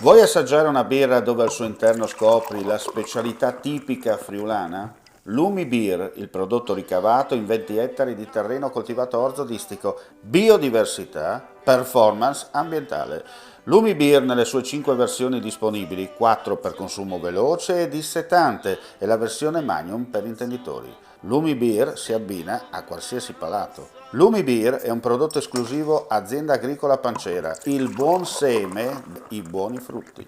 Vuoi assaggiare una birra dove al suo interno scopri la specialità tipica friulana? Lumi Beer, il prodotto ricavato in 20 ettari di terreno coltivato orzodistico, biodiversità, performance ambientale. Lumi Beer nelle sue 5 versioni disponibili, 4 per consumo veloce e dissetante e la versione Magnum per intenditori. Lumi Beer si abbina a qualsiasi palato. Lumi Beer è un prodotto esclusivo Azienda Agricola Pancera, il buon seme, i buoni frutti.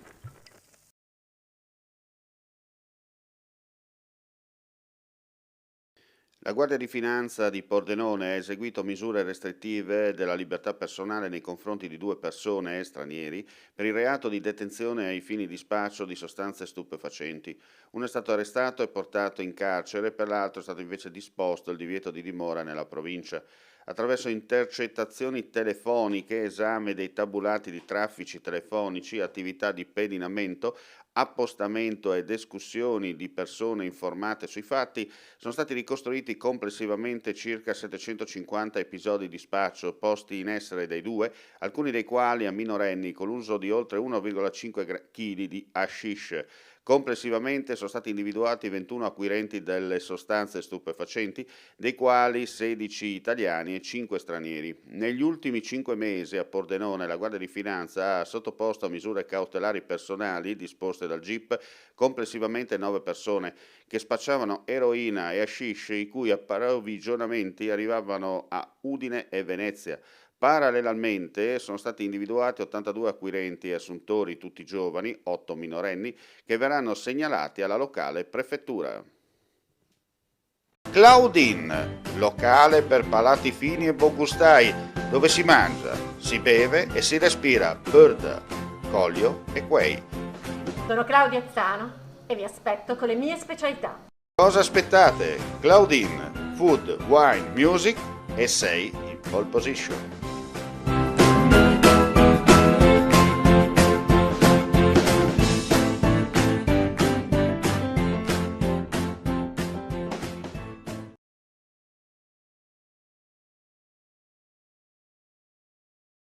La Guardia di Finanza di Pordenone ha eseguito misure restrittive della libertà personale nei confronti di due persone stranieri per il reato di detenzione ai fini di spaccio di sostanze stupefacenti. Uno è stato arrestato e portato in carcere, per l'altro è stato invece disposto il divieto di dimora nella provincia. Attraverso intercettazioni telefoniche, esame dei tabulati di traffici telefonici, attività di pedinamento, appostamento ed escussioni di persone informate sui fatti, sono stati ricostruiti complessivamente circa 750 episodi di spaccio posti in essere dai due, alcuni dei quali a minorenni con l'uso di oltre 1,5 kg di hashish. Complessivamente sono stati individuati 21 acquirenti delle sostanze stupefacenti, dei quali 16 italiani e 5 stranieri. Negli ultimi 5 mesi a Pordenone la Guardia di Finanza ha sottoposto a misure cautelari personali disposte dal GIP complessivamente 9 persone che spacciavano eroina e hashish, i cui approvvigionamenti arrivavano a Udine e Venezia. Parallelamente sono stati individuati 82 acquirenti e assuntori, tutti giovani, 8 minorenni, che verranno segnalati alla locale prefettura. Claudine, locale per palati fini e buongustai, dove si mangia, si beve e si respira bird, Collio e Quay. Sono Claudia Zano e vi aspetto con le mie specialità. Cosa aspettate? Claudine, food, wine, music e sei in pole position.